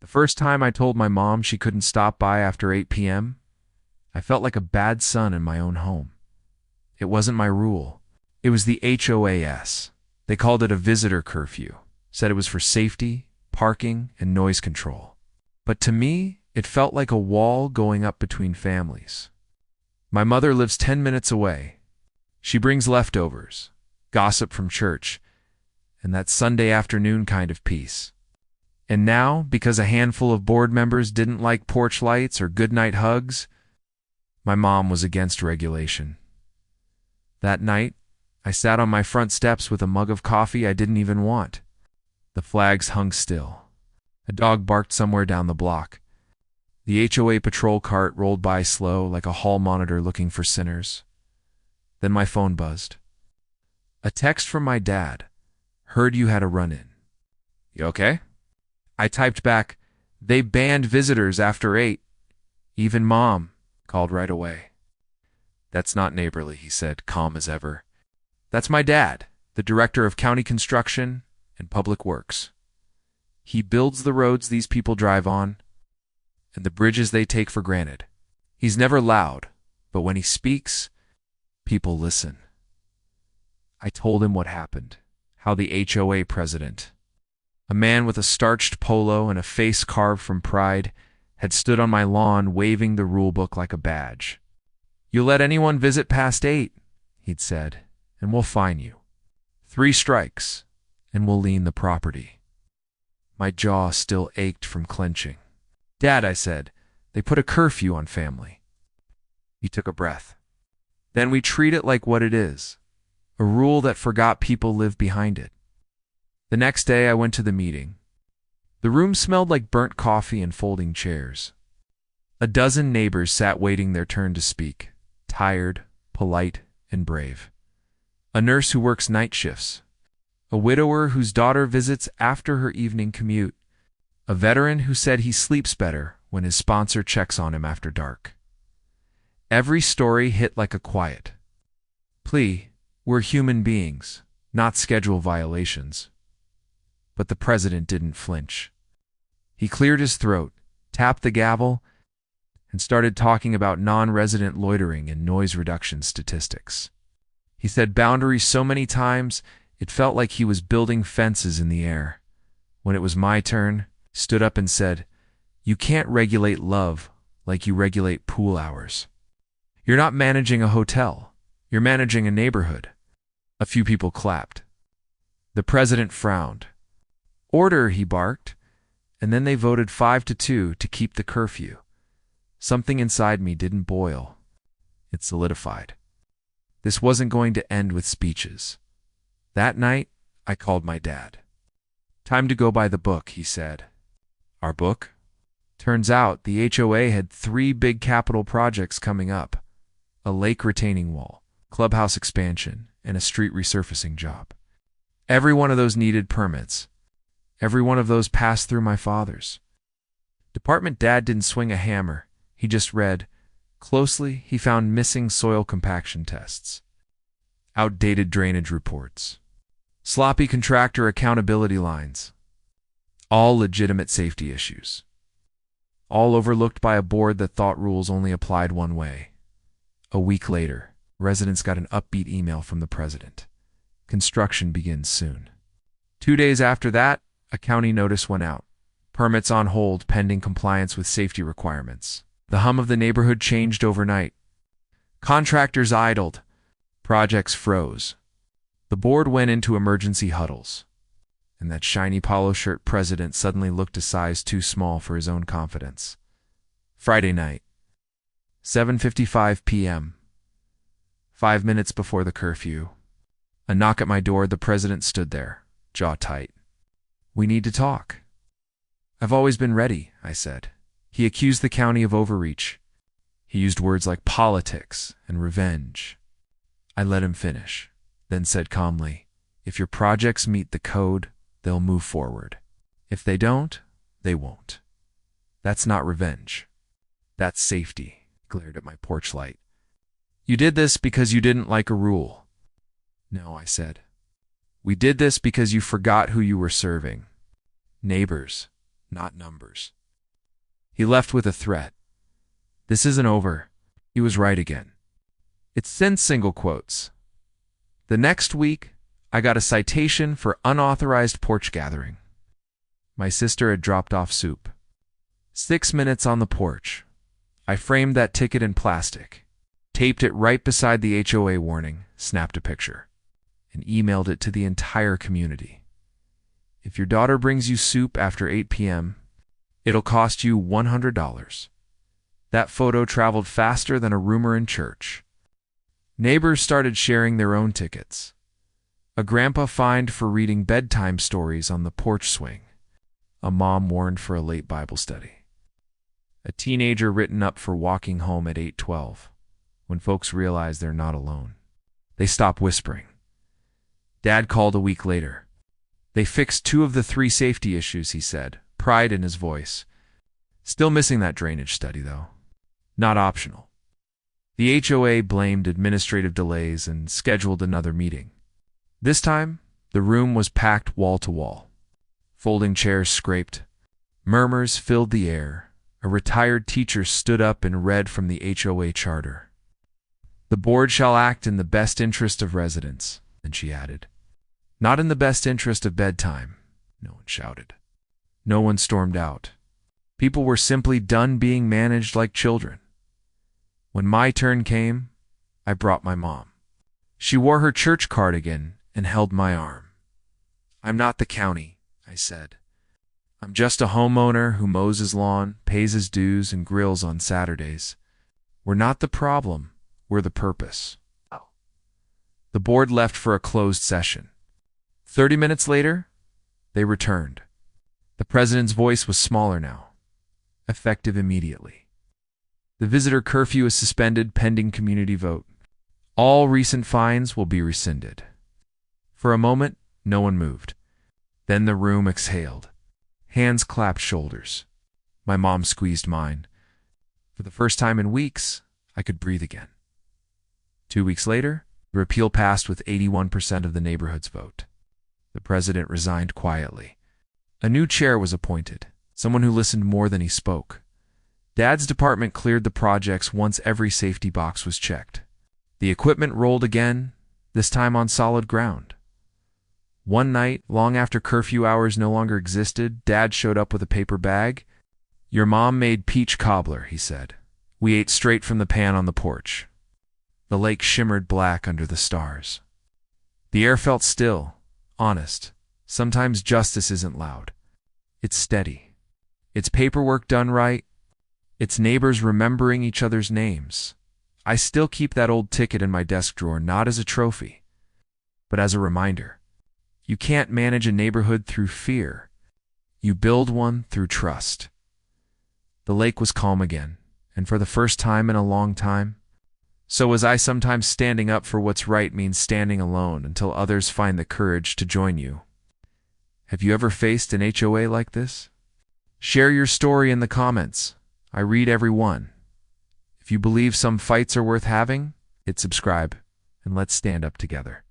The first time I told my mom she couldn't stop by after 8 p.m., I felt like a bad son in my own home. It wasn't my rule. It was the HOAS. They called it a visitor curfew, said it was for safety, parking, and noise control. But to me, it felt like a wall going up between families. My mother lives 10 minutes away. She brings leftovers, gossip from church, and that Sunday afternoon kind of peace. And now, because a handful of board members didn't like porch lights or goodnight hugs, my mom was against regulation. That night, I sat on my front steps with a mug of coffee I didn't even want. The flags hung still. A dog barked somewhere down the block. The HOA patrol cart rolled by slow like a hall monitor looking for sinners. Then my phone buzzed. A text from my dad. Heard you had a run-in. You okay? I typed back, they banned visitors after 8. Even Mom called right away. That's not neighborly, he said, calm as ever. That's my dad, the director of county construction and public works. He builds the roads these people drive on and the bridges they take for granted. He's never loud, but when he speaks, people listen. I told him what happened, how the HOA president, a man with a starched polo and a face carved from pride, had stood on my lawn waving the rule book like a badge. You'll let anyone visit past 8, he'd said, and we'll fine you. 3 strikes, and we'll lien the property. My jaw still ached from clenching. Dad, I said, they put a curfew on family. He took a breath. Then we treat it like what it is, a rule that forgot people live behind it. The next day I went to the meeting. The room smelled like burnt coffee and folding chairs. A dozen neighbors sat waiting their turn to speak, tired, polite, and brave. A nurse who works night shifts. A widower whose daughter visits after her evening commute. A veteran who said he sleeps better when his sponsor checks on him after dark. Every story hit like a quiet plea. We're human beings, not schedule violations. But the president didn't flinch. He cleared his throat, tapped the gavel, and started talking about non-resident loitering and noise reduction statistics. He said boundaries so many times, it felt like he was building fences in the air. When it was my turn, he stood up and said, you can't regulate love like you regulate pool hours. You're not managing a hotel. You're managing a neighborhood. A few people clapped. The president frowned. Order, he barked, and then they voted 5-2 to keep the curfew. Something inside me didn't boil. It solidified. This wasn't going to end with speeches. That night, I called my dad. Time to go by the book, he said. Our book? Turns out the HOA had 3 big capital projects coming up. A lake retaining wall, clubhouse expansion, and a street resurfacing job. Every one of those needed permits. Every one of those passed through my father's. Department Dad didn't swing a hammer. He just read. Closely, he found missing soil compaction tests, outdated drainage reports, sloppy contractor accountability lines, all legitimate safety issues, all overlooked by a board that thought rules only applied one way. A week later, residents got an upbeat email from the president. Construction begins soon. 2 days after that, a county notice went out. Permits on hold pending compliance with safety requirements. The hum of the neighborhood changed overnight. Contractors idled. Projects froze. The board went into emergency huddles. And that shiny polo shirt president suddenly looked a size too small for his own confidence. Friday night, 7:55 p.m. 5 minutes before the curfew. A knock at my door. The president stood there, jaw tight. We need to talk. I've always been ready, I said. He accused the county of overreach. He used words like politics and revenge. I let him finish, then said calmly, if your projects meet the code, they'll move forward. If they don't, they won't. That's not revenge. That's safety. He glared at my porch light. You did this because you didn't like a rule. No, I said. We did this because you forgot who you were serving. Neighbors, not numbers. He left with a threat. This isn't over. He was right again. It's sent single quotes. The next week, I got a citation for unauthorized porch gathering. My sister had dropped off soup. 6 minutes on the porch. I framed that ticket in plastic, taped it right beside the HOA warning, snapped a picture, and emailed it to the entire community. If your daughter brings you soup after 8 p.m., it'll cost you $100. That photo traveled faster than a rumor in church. Neighbors started sharing their own tickets. A grandpa fined for reading bedtime stories on the porch swing. A mom warned for a late Bible study. A teenager written up for walking home at 8:12, when folks realize they're not alone. They stop whispering. Dad called a week later. They fixed 2 of the 3 safety issues, he said, pride in his voice. Still missing that drainage study, though. Not optional. The HOA blamed administrative delays and scheduled another meeting. This time, the room was packed wall to wall. Folding chairs scraped. Murmurs filled the air. A retired teacher stood up and read from the HOA charter. The board shall act in the best interest of residents, and she added. Not in the best interest of bedtime, no one shouted. No one stormed out. People were simply done being managed like children. When my turn came, I brought my mom. She wore her church cardigan and held my arm. I'm not the county, I said. I'm just a homeowner who mows his lawn, pays his dues, and grills on Saturdays. We're not the problem, we're the purpose. The board left for a closed session. 30 minutes later, they returned. The president's voice was smaller now, effective immediately. The visitor curfew is suspended pending community vote. All recent fines will be rescinded. For a moment, no one moved. Then the room exhaled. Hands clapped shoulders. My mom squeezed mine. For the first time in weeks, I could breathe again. 2 weeks later, the repeal passed with 81% of the neighborhood's vote. The president resigned quietly. A new chair was appointed, someone who listened more than he spoke. Dad's department cleared the projects once every safety box was checked. The equipment rolled again, this time on solid ground. One night, long after curfew hours no longer existed, Dad showed up with a paper bag. Your mom made peach cobbler, he said. We ate straight from the pan on the porch. The lake shimmered black under the stars. The air felt still, honest. Sometimes justice isn't loud. It's steady. It's paperwork done right. It's neighbors remembering each other's names. I still keep that old ticket in my desk drawer, not as a trophy, but as a reminder. You can't manage a neighborhood through fear. You build one through trust. The lake was calm again, and for the first time in a long time, so was I. Sometimes standing up for what's right means standing alone until others find the courage to join you. Have you ever faced an HOA like this? Share your story in the comments. I read every one. If you believe some fights are worth having, hit subscribe, and let's stand up together.